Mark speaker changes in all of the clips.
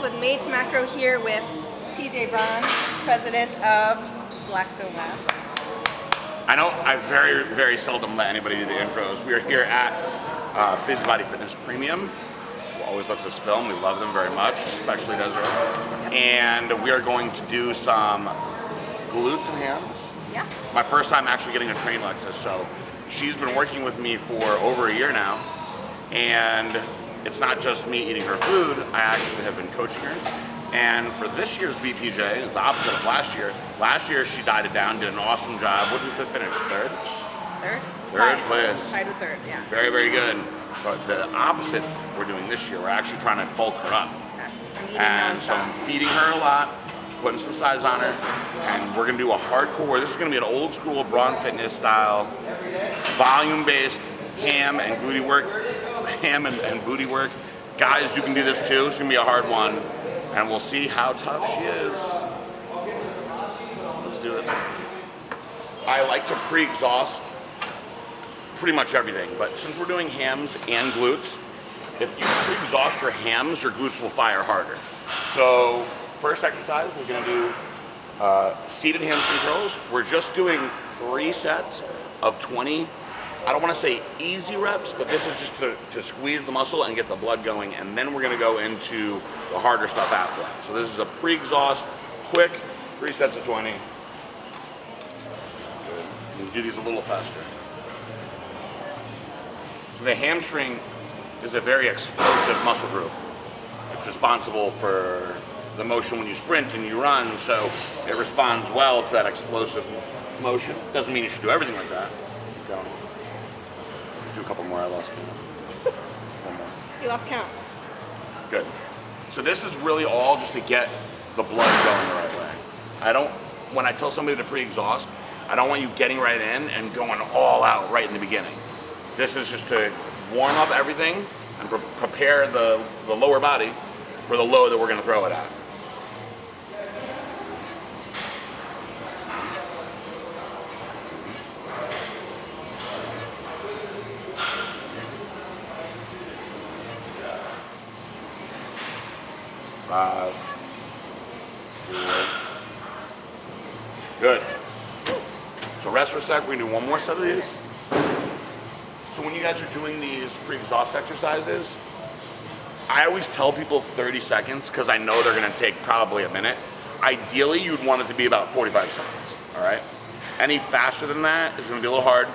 Speaker 1: with Made2Macro here with PJ Braun, president of Blackstone Labs.
Speaker 2: I know I very, very seldom let anybody do the intros. We are here at Busybody Fitness Premium, who always lets us film. We love them very much, especially Desiree. And we are going to do some glutes and hams.
Speaker 1: Yeah.
Speaker 2: My first time actually getting to train Alexis, so she's been working with me for over a year now. And it's not just me eating her food, I actually have been coaching her. And for this year's BPJ, is the opposite of last year. Last year she dieted down, did an awesome job. What did we finish? Third?
Speaker 1: Third
Speaker 2: Place.
Speaker 1: Tied with third, yeah.
Speaker 2: Very, very good. But the opposite we're doing this year, we're actually trying to bulk her up.
Speaker 1: Yes, I'm eating
Speaker 2: And so I'm feeding her a lot, putting some size on her, and we're gonna do a hardcore, this is gonna be an old school Braun Fitness style, volume-based ham and booty work. Ham and booty work. Guys, you can do this too. It's gonna be a hard one, and we'll see how tough she is. Let's do it. I like to pre-exhaust pretty much everything, but since we're doing hams and glutes, if you pre-exhaust your hams, your glutes will fire harder. So first exercise, we're gonna do seated hamstring curls. We're just doing 3 sets of 20. I don't want to say easy reps, but this is just to squeeze the muscle and get the blood going, and then we're going to go into the harder stuff after that. So this is a pre-exhaust, quick, 3 sets of 20. Good. You can do these a little faster. So the hamstring is a very explosive muscle group. It's responsible for the motion when you sprint and you run, so it responds well to that explosive motion. Doesn't mean you should do everything like that. Keep going. Do a couple more, I lost count. One more.
Speaker 1: You lost count.
Speaker 2: Good. So this is really all just to get the blood going the right way. When I tell somebody to pre-exhaust, I don't want you getting right in and going all out right in the beginning. This is just to warm up everything and prepare the lower body for the load that we're gonna throw it at. Five, 4. Good. So rest for a sec, we're gonna do one more set of these. So when you guys are doing these pre-exhaust exercises, I always tell people 30 seconds because I know they're gonna take probably a minute. Ideally, you'd want it to be about 45 seconds, all right? Any faster than that is gonna be a little hard,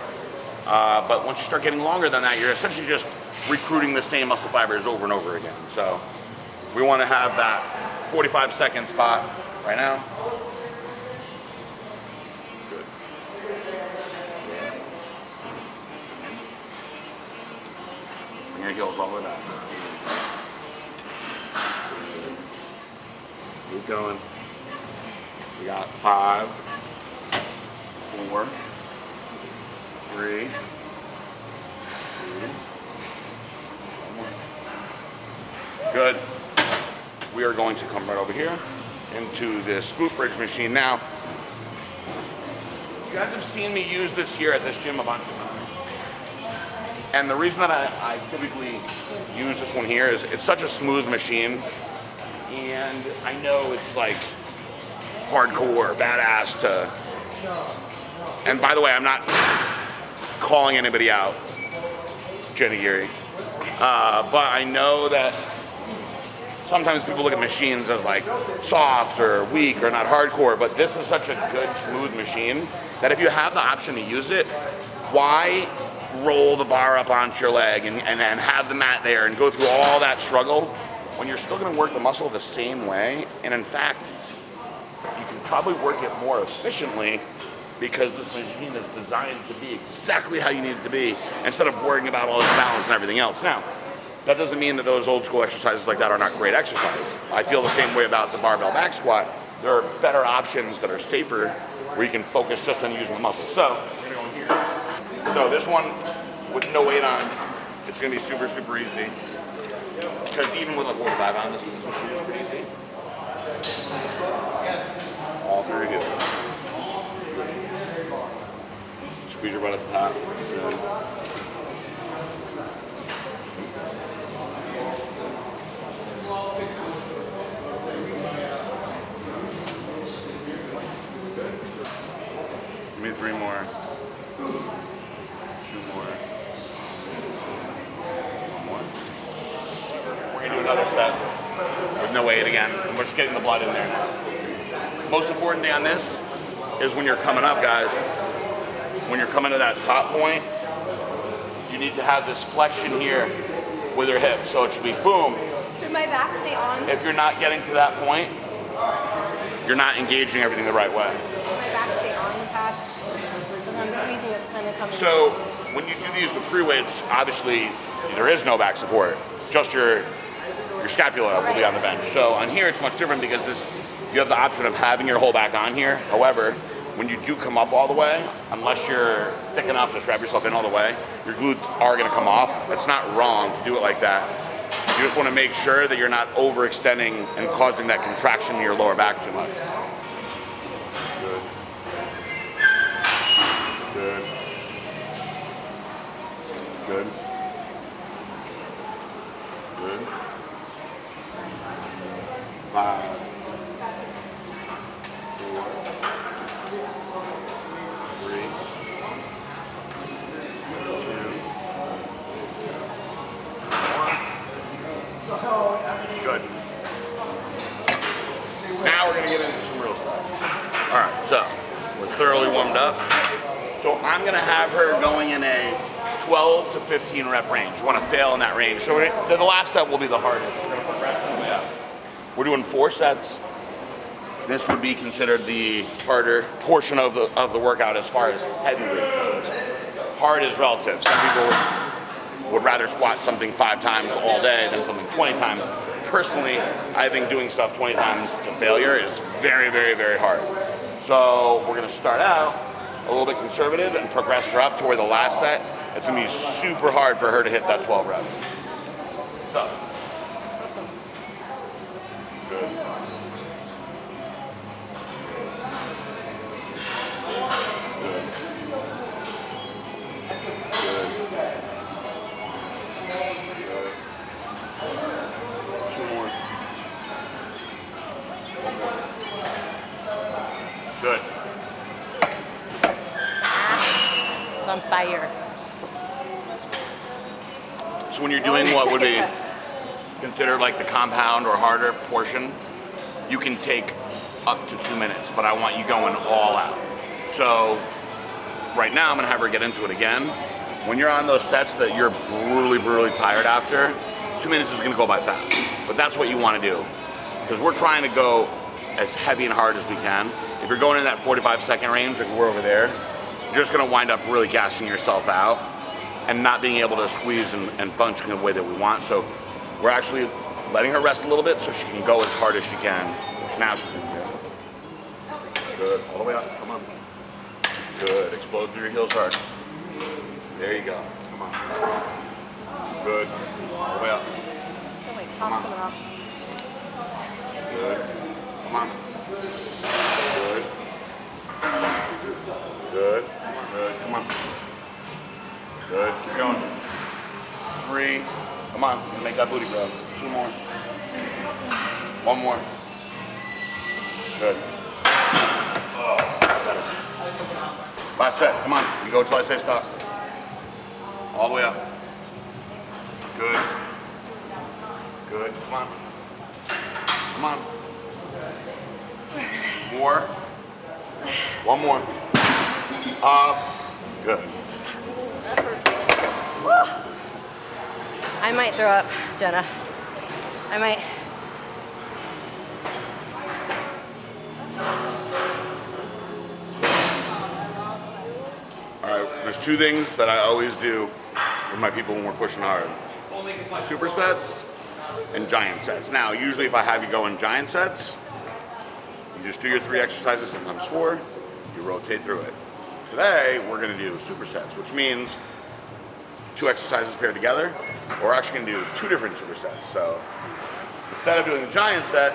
Speaker 2: but once you start getting longer than that, you're essentially just recruiting the same muscle fibers over and over again. So we want to have that 45-second spot right now. Good. Bring your heels all the way back. Keep going. We got 5, 4, 3, 2. Good. We are going to come right over here into this glute bridge machine. Now, you guys have seen me use this here at this gym a bunch of times. And the reason that I typically use this one here is it's such a smooth machine. And I know it's like hardcore, badass to, and by the way, I'm not calling anybody out, Jenny Geary. But I know that sometimes people look at machines as like soft or weak or not hardcore, but this is such a good, smooth machine that if you have the option to use it, why roll the bar up onto your leg and have the mat there and go through all that struggle when you're still gonna work the muscle the same way? And in fact, you can probably work it more efficiently because this machine is designed to be exactly how you need it to be instead of worrying about all this balance and everything else. Now, that doesn't mean that those old school exercises like that are not great exercises. I feel the same way about the barbell back squat. There are better options that are safer where you can focus just on using the muscle. So, we're gonna go in here. So this one, with no weight on, it's gonna be super, super easy. Because even with a 45 on, this machine is pretty easy. All through good. Squeeze your butt at the top. Good. 3 more. 2 more. 1 more. We're gonna do another set with no weight again. And we're just getting the blood in there now. Most important thing on this is when you're coming up, guys, when you're coming to that top point, you need to have this flexion here with your hip. So it should be boom.
Speaker 1: Should my back stay on?
Speaker 2: If you're not getting to that point, you're not engaging everything the right way.
Speaker 1: Should my back stay on the pad? Because I'm squeezing, it's kind of coming.
Speaker 2: So when you do these with free weights, obviously there is no back support. Just your scapula will be on the bench. So on here it's much different because you have the option of having your whole back on here. However, when you do come up all the way, unless you're thick enough to strap yourself in all the way, your glutes are gonna come off. It's not wrong to do it like that. You just wanna make sure that you're not overextending and causing that contraction in your lower back too much. Good. Good. Good. Good. 5. 4. 3. 2. 1. Good. Now we're gonna get into some real stuff. All right, so we're thoroughly warmed up. So I'm gonna have her going in a 12 to 15 rep range. You wanna fail in that range. So the last set will be the hardest. We're gonna progress all the way up. We're doing 4 sets. This would be considered the harder portion of the workout as far as heavy weight goes. Hard is relative. Some people would rather squat something 5 times all day than something 20 times. Personally, I think doing stuff 20 times to failure is very, very, very hard. So we're gonna start out a little bit conservative and progress her up to where the last set, it's gonna be super hard for her to hit that 12 reps. So. Good. Good. Good. Good. 2 more. 1 more. Good.
Speaker 1: It's on fire.
Speaker 2: So when you're doing what would be considered like the compound or harder portion, you can take up to 2 minutes, but I want you going all out. So right now I'm gonna have her get into it again. When you're on those sets that you're brutally, brutally tired after, 2 minutes is gonna go by fast. But that's what you wanna do. Because we're trying to go as heavy and hard as we can. If you're going in that 45-second range, like we're over there, you're just gonna wind up really gassing yourself out and not being able to squeeze and function the way that we want. So we're actually letting her rest a little bit so she can go as hard as she can, which now she's gonna do. Good, all the way up, come on. Good, explode through your heels hard. There you go, come on. Good, all the way up.
Speaker 1: Oh, wait, top's coming off.
Speaker 2: Good, come on. Good. Good, good, come on. Good, keep going. 3, come on, make that booty grow. 2 more. 1 more. Good. Oh, better. Last set, come on. You go till I say stop. All the way up. Good. Good, come on. Come on. More. 1 more. Up. Good.
Speaker 1: I might throw up, Jenna. I might.
Speaker 2: All right, there's 2 things that I always do with my people when we're pushing hard. Supersets and giant sets. Now, usually if I have you go in giant sets, you just do your 3 exercises, sometimes 4, you rotate through it. Today, we're gonna do supersets, which means 2 exercises paired together. We're actually gonna do 2 different supersets. So instead of doing the giant set,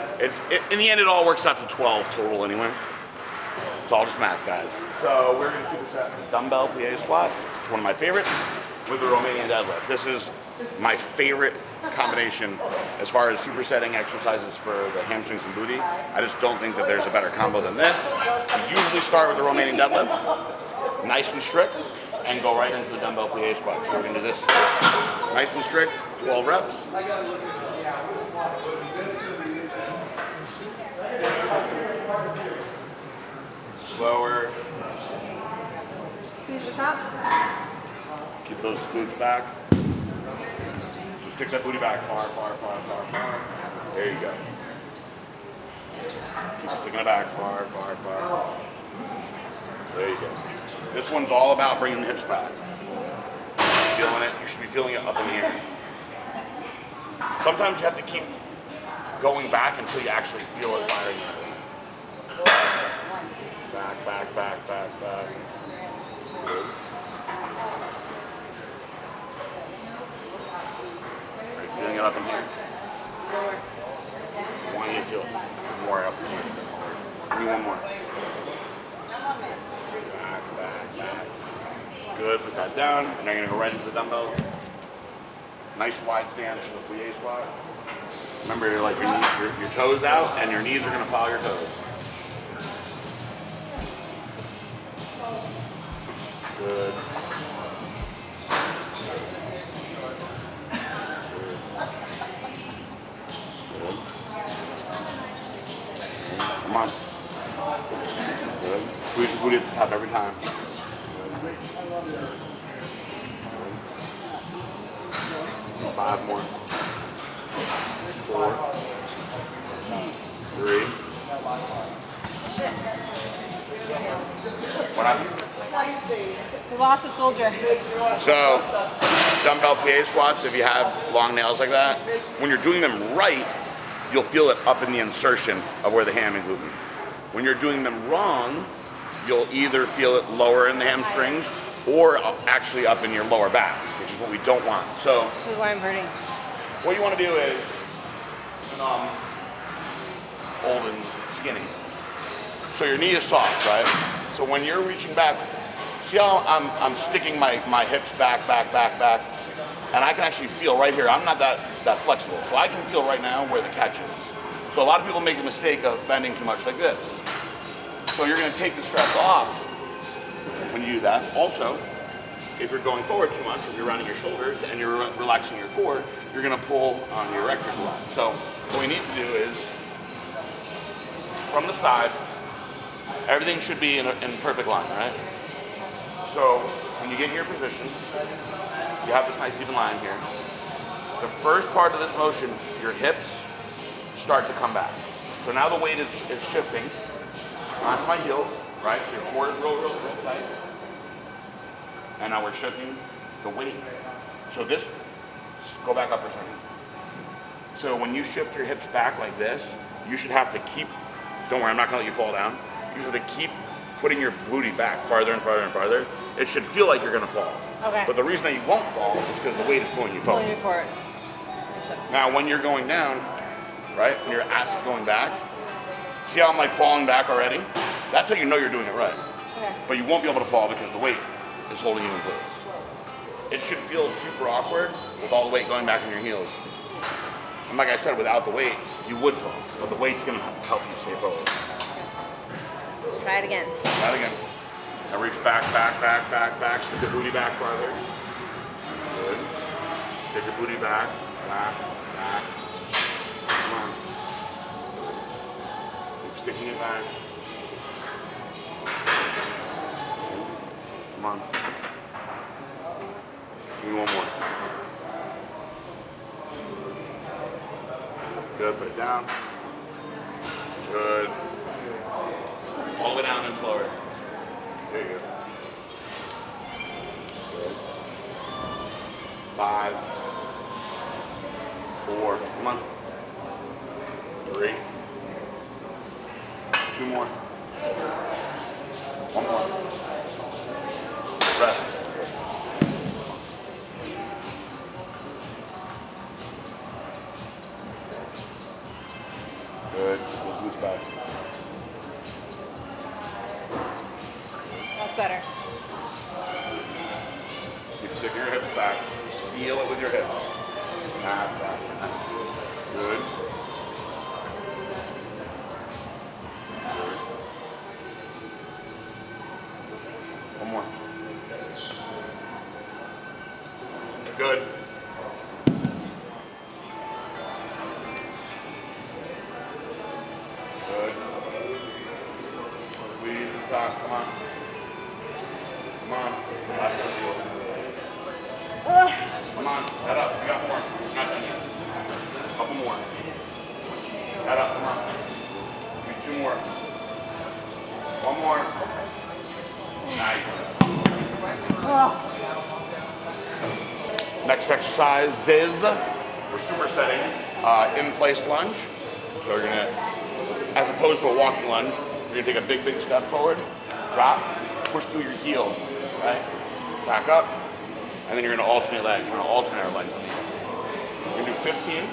Speaker 2: in the end it all works out to 12 total anyway. It's all just math, guys. So we're gonna superset the dumbbell plie squat. It's one of my favorites with the Romanian deadlift. This is my favorite combination as far as supersetting exercises for the hamstrings and booty. I just don't think that there's a better combo than this. We usually start with the Romanian deadlift, nice and strict, and go right into the dumbbell plie squat. So we're gonna do this nice and strict, 12 reps. Slower.
Speaker 1: Squeeze the top.
Speaker 2: Keep those glutes back. Just stick that booty back far, far, far, far, far. There you go. Keep sticking it back far, far, far. There you go. This one's all about bringing the hips back. Feeling it, you should be feeling it up in the air. Sometimes you have to keep going back until you actually feel it firing. Back, back, back, back, back. Good. Are you feeling it up in here? I want you to feel more up in here. Give me one more. Back, back, back. Good, put that down. And now you're gonna go right into the dumbbell. Nice wide stance for the plie squat. Remember, you're like your toes out, and your knees are gonna follow your toes. Good. Good. Come on. Good. Squeeze the booty at the top every time. Good. 5 more. 4. 3. What happened?
Speaker 1: We lost a soldier.
Speaker 2: So, dumbbell plie squats, if you have long nails like that, when you're doing them right, you'll feel it up in the insertion of where the ham and glute. When you're doing them wrong, you'll either feel it lower in the hamstrings or actually up in your lower back, which is what we don't want. So,
Speaker 1: This is why I'm hurting.
Speaker 2: what you want to do is, old and skinny. So your knee is soft, right? So when you're reaching back, see how I'm sticking my hips back, back, back, back, and I can actually feel right here. I'm not that flexible, so I can feel right now where the catch is. So a lot of people make the mistake of bending too much like this. So you're going to take the stress off when you do that. Also, if you're going forward too much, if you're rounding your shoulders and you're relaxing your core, you're going to pull on your erectors a lot. So what we need to do is, from the side, everything should be in perfect line, right? So when you get in your position, you have this nice even line here. The first part of this motion, your hips start to come back. So now the weight is shifting onto my heels, right? So your core is real tight. And now we're shifting the weight. So this, go back up for a second. So when you shift your hips back like this, you should have to keep, don't worry, I'm not gonna let you fall down. You have to keep putting your booty back farther and farther and farther. It should feel like you're gonna fall.
Speaker 1: Okay.
Speaker 2: But the reason that you won't fall is because the weight is pulling you forward.
Speaker 1: Pulling you forward. Makes sense.
Speaker 2: Now when you're going down, right, when your ass is going back, see how I'm like falling back already? That's how you know you're doing it right.
Speaker 1: Okay.
Speaker 2: But you won't be able to fall because the weight is holding you in place. It should feel super awkward with all the weight going back on your heels. And like I said, without the weight, you would fall. But the weight's gonna help you stay forward.
Speaker 1: Let's try it again.
Speaker 2: Try it again. Now reach back, back, back, back, back. Stick the booty back farther. Good. Stick your booty back, back, back. Come on. Keep sticking it back. Come on. Give me one more. Good, put it down. Good. All the way down and slower. There you go. Good. 5, 4, come on. 3. 2 more. 1 more. Rest. Good. We'll glutes back.
Speaker 1: That's better.
Speaker 2: You stick your hips back. Just feel it with your hips. Back, back. Good. Good. 1 more. Good. Good. Squeeze the top. Come on. Come on. Last one, heels. Come on. Head up. You got more. Not done yet. A couple more. Head up. Come on. Do 2 more. 1 more. Nice. Next exercise is we're supersetting in place lunge. So we're gonna, as opposed to a walking lunge, you're gonna take a big, big step forward, drop, push through your heel, right? Back up, and then you're gonna alternate legs. We're gonna alternate our legs on these. We're gonna do 15,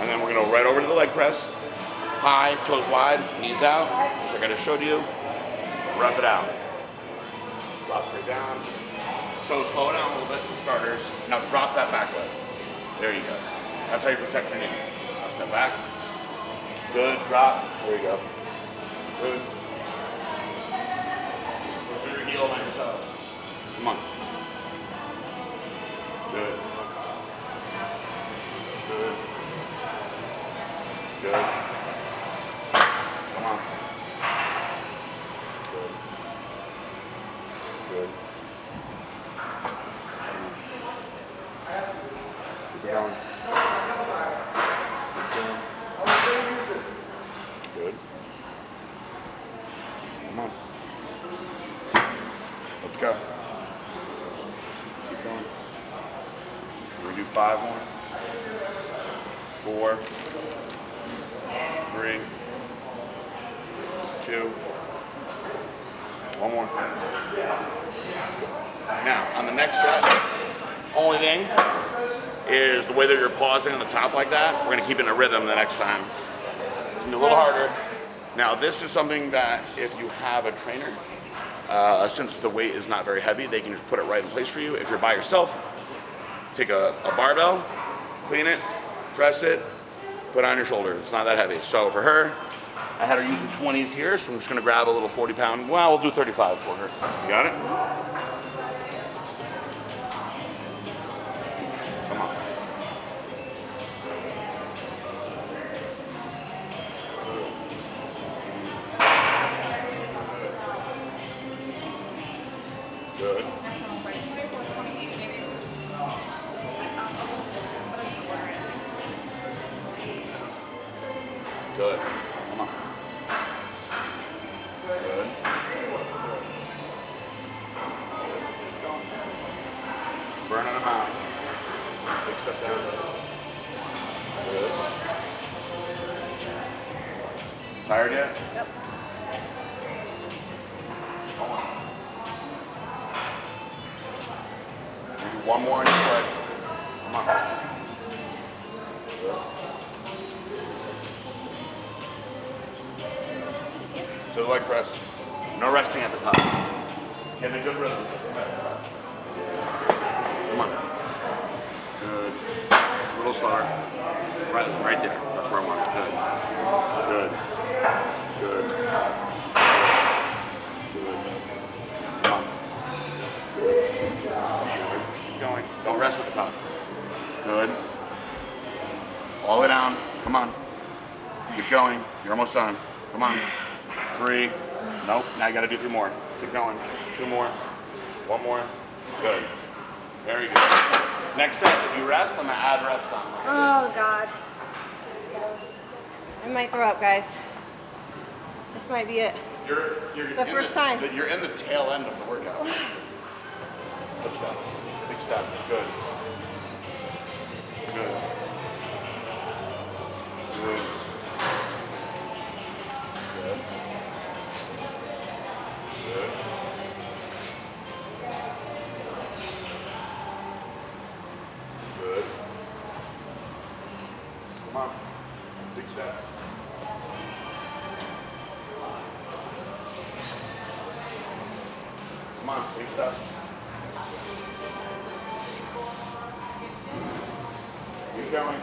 Speaker 2: and then we're gonna go right over to the leg press. High, toes wide, knees out, just like I just showed you. Rub it out. Drop straight down. So slow it down a little bit for starters. Now drop that back leg. There you go. That's how you protect your knee. Now step back. Good, drop. There you go. Good. Push through your heel on your toe. Come on. Good. Good. Good. Come on. Good. Good. Keep it going. Good. Come on. Let's go. Keep going. We're gonna do 5 more. 4, 3, 2, 1 more. Now, on the next set, only thing is the way that you're pausing on the top like that, we're gonna keep it in a rhythm the next time. It's gonna be a little harder. Now, this is something that if you have a trainer, since the weight is not very heavy, they can just put it right in place for you. If you're by yourself, take a barbell, clean it, press it, put it on your shoulders. It's not that heavy. So for her, I had her using 20s here, so I'm just gonna grab a little 40-pound, well, we'll do 35 for her. You got it? Come on. Good. Good. Come on. Good. Burning them out. Big step down. Good. Tired yet?
Speaker 1: Yep.
Speaker 2: Come on. Maybe 1 more on your foot. Come on. Good. To the leg press. No resting at the top. Get in a good rhythm. Come on. Good. A little slower. Right there. That's where I want it. Good. Good. Good. Good. Come on. Good. Keep going. Don't rest at the top. Good. All the way down. Come on. Keep going. You're almost done. Come on. 3. Nope. Now you got to do 3 more. Keep going. 2 more. 1 more. Good. Very good. Next set, if you rest, I'm going to add reps on.
Speaker 1: Oh, God. I might throw up, guys. This might be it.
Speaker 2: You're
Speaker 1: The first time.
Speaker 2: You're in the tail end of the workout. Let's go. Big step. Good. Good. Good. Good. Good. Good. Come on. Big step. Come on, big step. Keep going.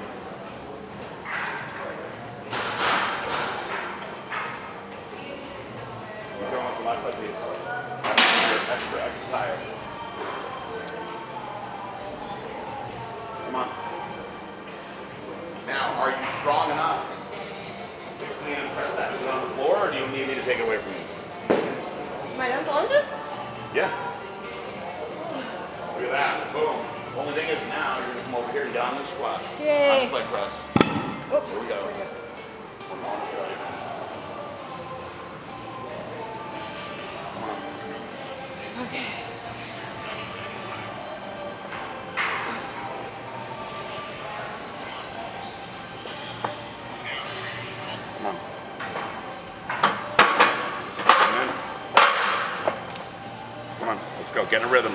Speaker 2: Keep going for last like these. Extra tired. Come on. Now, are you strong enough to clean and press that? Is it on the floor, or do you need me to take it away from you?
Speaker 1: Am I done with lunges?
Speaker 2: Yeah. Look at that. Boom. The only thing is now you're going to come over here and down this squat.
Speaker 1: Yay.
Speaker 2: On this leg press.
Speaker 1: Oop.
Speaker 2: Here we go. Come on.
Speaker 1: Okay.
Speaker 2: Come on. Come on. Let's go. Get in a rhythm.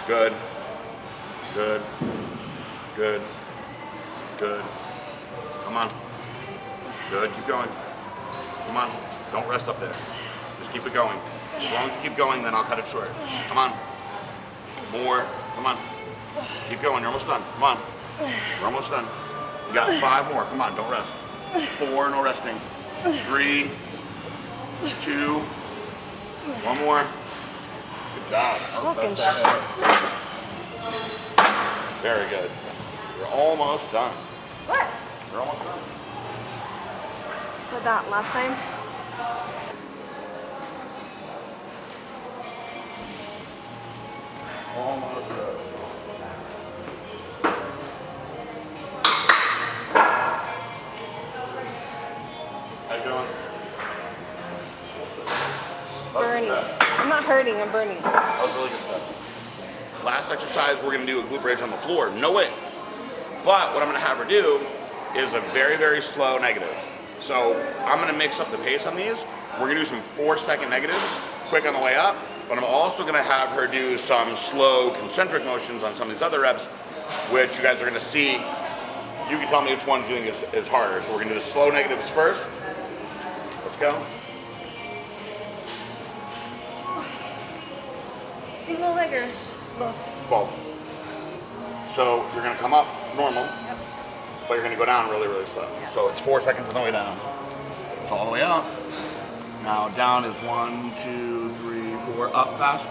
Speaker 2: Good. Good. Good. Good. Come on. Good. Keep going. Come on. Don't rest up there. Just keep it going. As long as you keep going, then I'll cut it short. Come on. More. Come on. Keep going. You're almost done. Come on. You're almost done. You got 5 more. Come on. Don't rest. 4. No resting. 3. 2. 1 more. Good job.
Speaker 1: Fucking shit.
Speaker 2: Very good. You're almost done.
Speaker 1: What?
Speaker 2: You're almost done.
Speaker 1: You said that last time.
Speaker 2: Almost done. How you feeling?
Speaker 1: Burning. I'm not hurting, I'm burning.
Speaker 2: That was really good stuff. Last exercise, we're gonna do a glute bridge on the floor. No weight. But what I'm gonna have her do is a very, very slow negative. So I'm gonna mix up the pace on these. We're gonna do some 4-second negatives, quick on the way up, but I'm also gonna have her do some slow concentric motions on some of these other reps, which you guys are gonna see. You can tell me which ones you think is harder. So we're gonna do the slow negatives first. Let's go.
Speaker 1: Single leg or both?
Speaker 2: Both. So you're gonna come up normal, but you're gonna go down really, really slow. So it's 4 seconds on the way down. So all the way up. Now down is 1, 2, 3, 4. Up fast.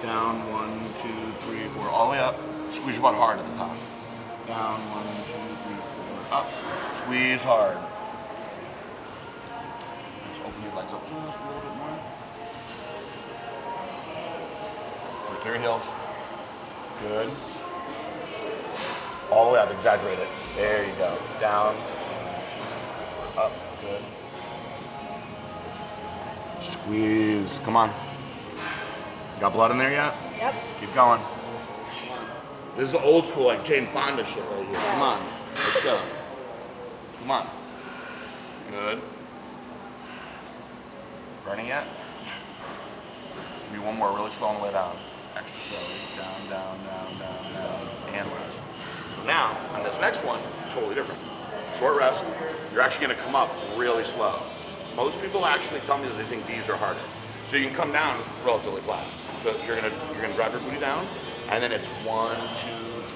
Speaker 2: Down 1, 2, 3, 4. All the way up. Squeeze your butt hard at the top. Down 1, 2, 3, 4. Up. Squeeze hard. Just open your legs up just a little bit more. Clear your heels. Good. All the way up, exaggerate it. There you go. Down. Up. Good. Squeeze. Come on. Got blood in there yet?
Speaker 1: Yep.
Speaker 2: Keep going. This is old school, like Jane Fonda shit right here. Come on. Let's go. Come on. Good. Burning yet? Maybe one more really slow on the way down. Extra slowly. Down, down, down, down, down, and rest. So now, on this next one, totally different. Short rest. You're actually gonna come up really slow. Most people actually tell me that they think these are harder. So you can come down relatively flat. So you're gonna drive your booty down, and then it's 1, 2,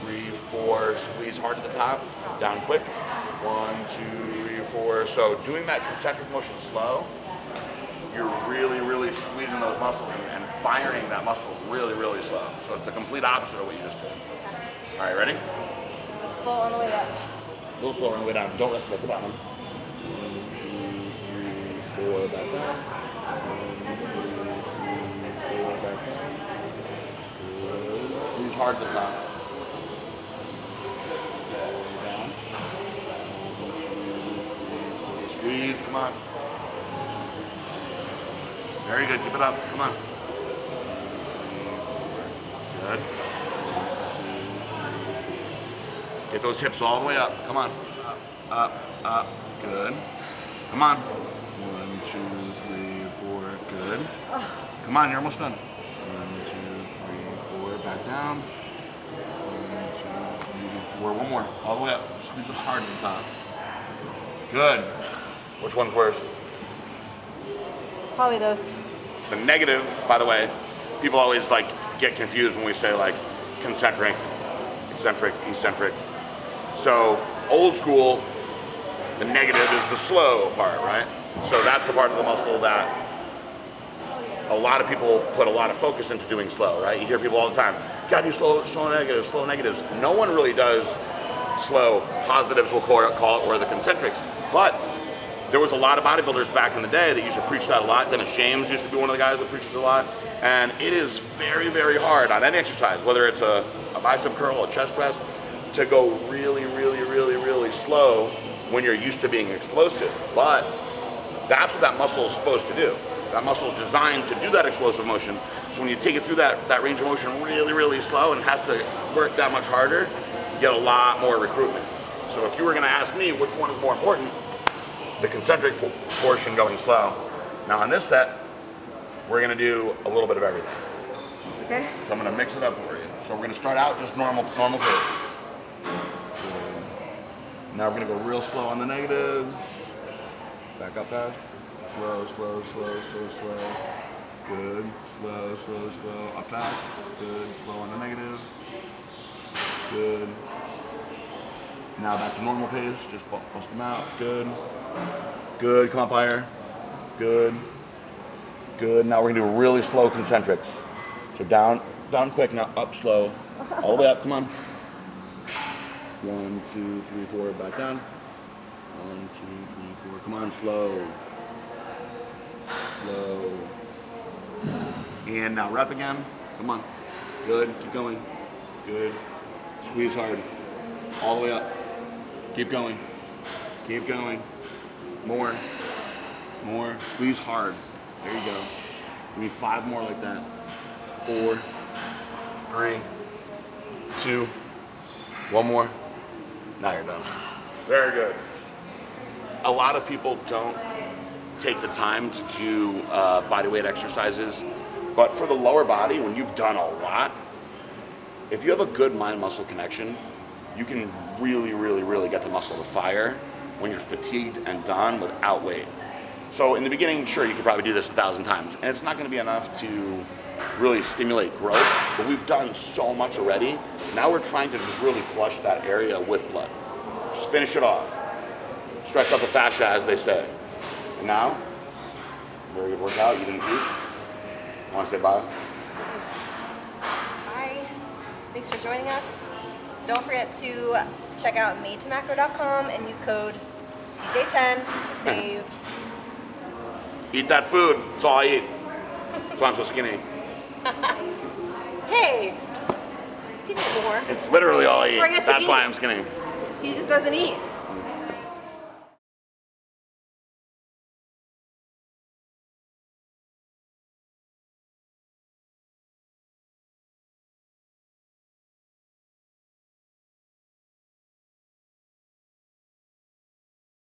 Speaker 2: 3, 4. Squeeze hard at the top. Down quick. 1, 2, 3, 4. So doing that concentric motion slow, you're really, really squeezing those muscles and firing that muscle really, really slow. So it's the complete opposite of what you just did. All right, ready?
Speaker 1: So slow on the way up.
Speaker 2: A little slower on the way down. Don't rest at the bottom. 1, 2, 3, 4, back down. 1, 2, 3, 4, back down. Good. Squeeze hard at the top. Down. 1, 2, 3, 4. Squeeze, come on. Very good, keep it up, come on. 1, 2, 3, 4. Good. 1, 2, 3, 4. Get those hips all the way up, come on. Up, up, good. Come on. 1, 2, 3, 4, good. Come on, you're almost done. 1, 2, 3, 4, back down. 1, 2, 3, 4, one more, all the way up. Squeeze it hard at the top. Good. Which one's worst?
Speaker 1: Probably those.
Speaker 2: The negative, by the way, people always like get confused when we say like concentric, eccentric, eccentric. So old school, the negative is the slow part, right? So that's the part of the muscle that a lot of people put a lot of focus into doing slow, right? You hear people all the time, gotta do slow negatives, slow negatives. No one really does slow positives, we'll call it, or the concentrics. But there was a lot of bodybuilders back in the day that used to preach that a lot. Dennis James used to be one of the guys that preaches a lot. And it is very, very hard on any exercise, whether it's a bicep curl, a chest press, to go really, really, really, really slow when you're used to being explosive. But that's what that muscle is supposed to do. That muscle is designed to do that explosive motion. So when you take it through that range of motion really, really slow and has to work that much harder, you get a lot more recruitment. So if you were gonna ask me which one is more important, the concentric portion going slow. Now on this set, we're gonna do a little bit of everything.
Speaker 1: Okay.
Speaker 2: So I'm gonna mix it up for you. So we're gonna start out just normal pace. Now we're gonna go real slow on the negatives. Back up fast. Slow, slow, slow, slow, slow. Good. Slow, slow, slow. Up fast. Good. Slow on the negative. Good. Now back to normal pace. Just bust them out. Good. Good. Come up higher. Good. Good. Now we're gonna do really slow concentrics. So down quick. Now up slow. All the way up. Come on. 1, 2, 3, 4. Back down. 1, 2, 3, 4. Come on. Slow. Slow. And now rep again. Come on. Good. Keep going. Good. Squeeze hard. All the way up. Keep going. Keep going. More. More. Squeeze hard. There you go. Give me 5 more like that. 4, 3, 2, 1 more. Now you're done. Very good. A lot of people don't take the time to do body weight exercises, but for the lower body, when you've done a lot, if you have a good mind-muscle connection, you can really, really, really get the muscle to fire when you're fatigued and done without weight. So in the beginning, sure, you could probably do this 1,000 times, and it's not gonna be enough to really stimulate growth, but we've done so much already. Now we're trying to just really flush that area with blood. Just finish it off. Stretch out the fascia, as they say. And now, very good workout. You didn't eat. Want to say bye?
Speaker 1: Bye. Thanks for joining us. Don't forget to check out Made2Macro.com and use code PJ10 to save.
Speaker 2: Eat that food. That's all I eat. That's why I'm so skinny.
Speaker 1: Hey, give me more.
Speaker 2: It's literally all I
Speaker 1: He's forget
Speaker 2: eat.
Speaker 1: to
Speaker 2: That's
Speaker 1: eat.
Speaker 2: why I'm skinny.
Speaker 1: He just doesn't eat.